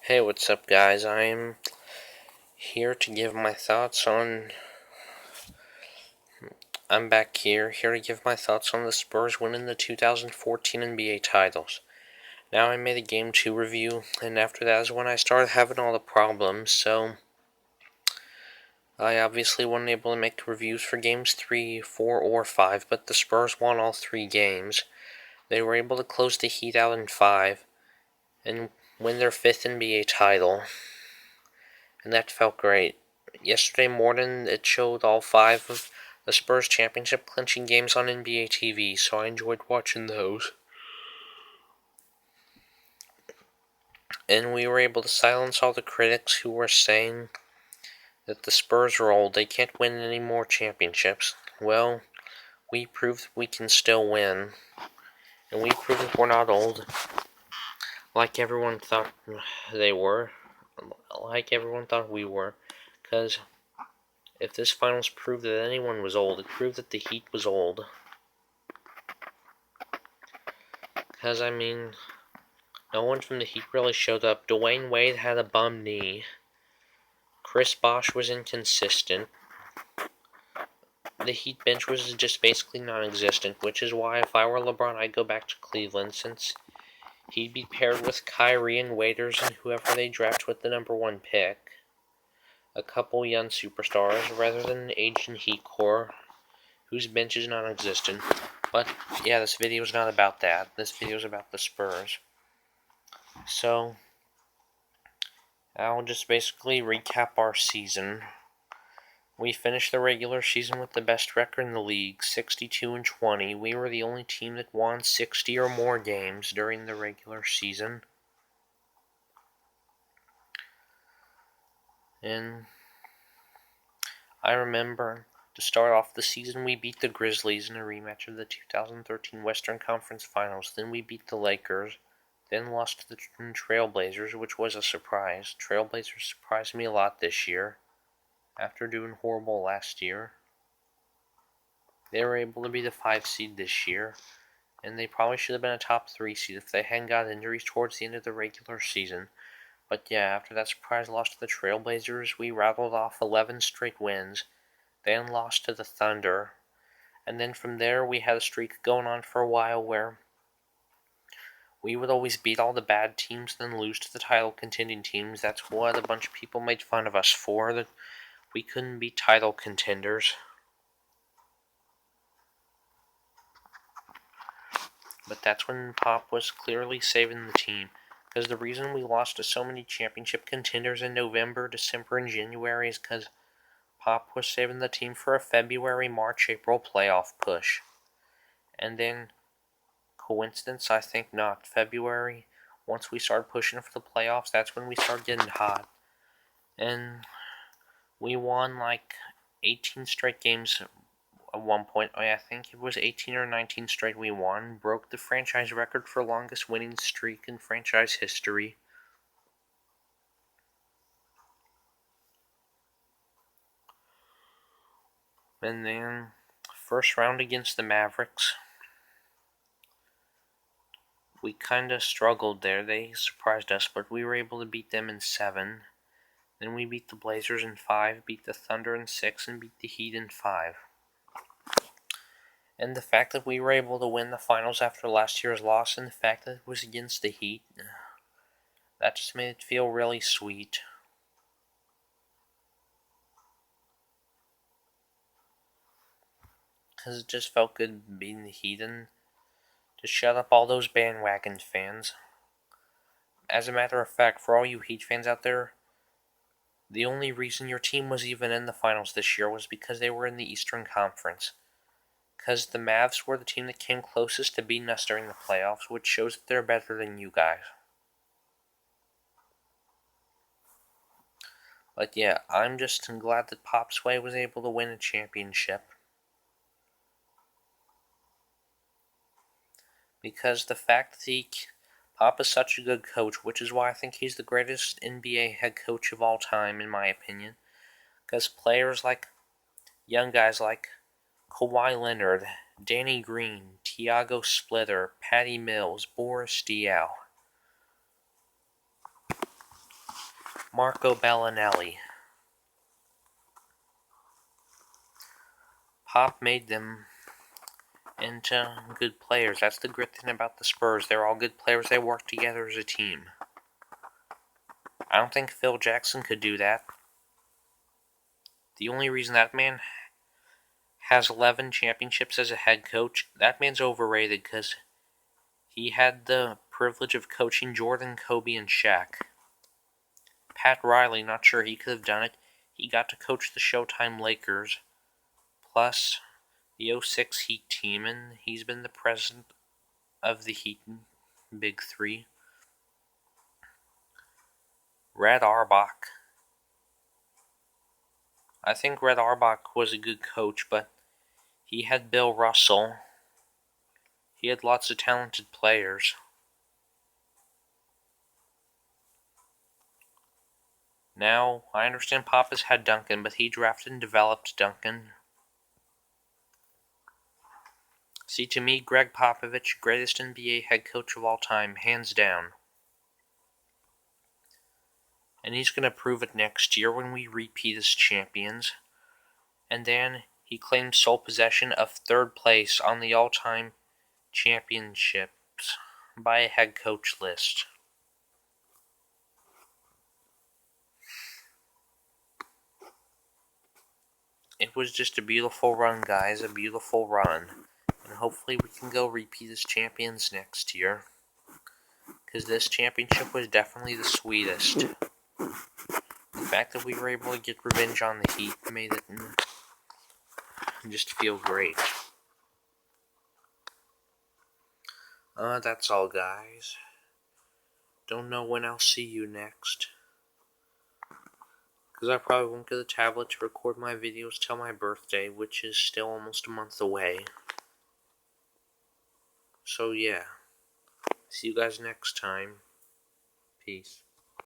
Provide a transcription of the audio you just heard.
Hey, what's up, guys? I'm here to give my thoughts on. I'm back here to give my thoughts on the Spurs winning the 2014 NBA titles. Now, I made a Game 2 review, and after that is when I started having all the problems, so I obviously wasn't able to make reviews for Games 3, 4, or 5, but the Spurs won all 3 games. They were able to close the Heat out in 5 and win their 5th NBA title, and that felt great. Yesterday morning, it showed all 5 of the Spurs championship clinching games on NBA TV, so I enjoyed watching those. And we were able to silence all the critics who were saying that the Spurs are old, they can't win any more championships. Well, we proved we can still win, and we proved that we're not old, like everyone thought they were, like everyone thought we were, because if this finals proved that anyone was old, it proved that the Heat was old. Because, no one from the Heat really showed up. Dwayne Wade had a bum knee. Chris Bosh was inconsistent. The Heat bench was just basically non-existent, which is why if I were LeBron, I'd go back to Cleveland, since he'd be paired with Kyrie and Waiters and whoever they draft with the #1 pick. A couple young superstars, rather than an aging Heat core whose bench is non-existent. But, yeah, this video is not about that. This video is about the Spurs. So, I'll just basically recap our season. We finished the regular season with the best record in the league, 62-20. We were the only team that won 60 or more games during the regular season. And I remember, to start off the season, we beat the Grizzlies in a rematch of the 2013 Western Conference Finals. Then we beat the Lakers. Then lost to the Trailblazers, which was a surprise. Trailblazers surprised me a lot this year, after doing horrible last year. They were able to be the 5 seed this year, and they probably should have been a top 3 seed if they hadn't got injuries towards the end of the regular season. But yeah, after that surprise loss to the Trailblazers, we rattled off 11 straight wins, then lost to the Thunder, and then from there we had a streak going on for a while where we would always beat all the bad teams, then lose to the title contending teams. That's what a bunch of people made fun of us for, that we couldn't beat title contenders. But that's when Pop was clearly saving the team. Because the reason we lost to so many championship contenders in November, December, and January is because Pop was saving the team for a February, March, April playoff push. And then, coincidence? I think not. February, once we started pushing for the playoffs, that's when we started getting hot. And we won like 18 straight games at one point. I think it was 18 or 19 straight we won. Broke the franchise record for longest winning streak in franchise history. And then, first round against the Mavericks, we kinda struggled there. They surprised us, but we were able to beat them in 7. Then we beat the Blazers in 5, beat the Thunder in 6, and beat the Heat in 5. And the fact that we were able to win the finals after last year's loss, and the fact that it was against the Heat, that just made it feel really sweet. Because it just felt good beating the Heat and to shut up all those bandwagon fans. As a matter of fact, for all you Heat fans out there, the only reason your team was even in the finals this year was because they were in the Eastern Conference. Because the Mavs were the team that came closest to beating us during the playoffs, which shows that they're better than you guys. But yeah, I'm just glad that Pop Sway was able to win a championship. Because the fact that Pop is such a good coach, which is why I think he's the greatest NBA head coach of all time, in my opinion. Because players like, young guys like Kawhi Leonard, Danny Green, Tiago Splitter, Patty Mills, Boris Diaw, Marco Bellinelli. Pop made them into good players. That's the great thing about the Spurs. They're all good players. They work together as a team. I don't think Phil Jackson could do that. The only reason that man has 11 championships as a head coach, that man's overrated because he had the privilege of coaching Jordan, Kobe, and Shaq. Pat Riley, not sure he could have done it. He got to coach the Showtime Lakers, plus the '06 Heat team, and he's been the president of the Heat Big Three. Red Auerbach. I think Red Auerbach was a good coach, but he had Bill Russell. He had lots of talented players. Now, I understand Papa's had Duncan, but he drafted and developed Duncan. See, to me, Greg Popovich, greatest NBA head coach of all time, hands down. And he's going to prove it next year when we repeat as champions. And then he claims sole possession of third place on the all-time championships by a head coach list. It was just a beautiful run, guys, a beautiful run. And hopefully we can go repeat as champions next year. Because this championship was definitely the sweetest. The fact that we were able to get revenge on the Heat made it just feel great. That's all, guys. Don't know when I'll see you next. Because I probably won't get a tablet to record my videos till my birthday, which is still almost a month away. So yeah. See you guys next time. Peace.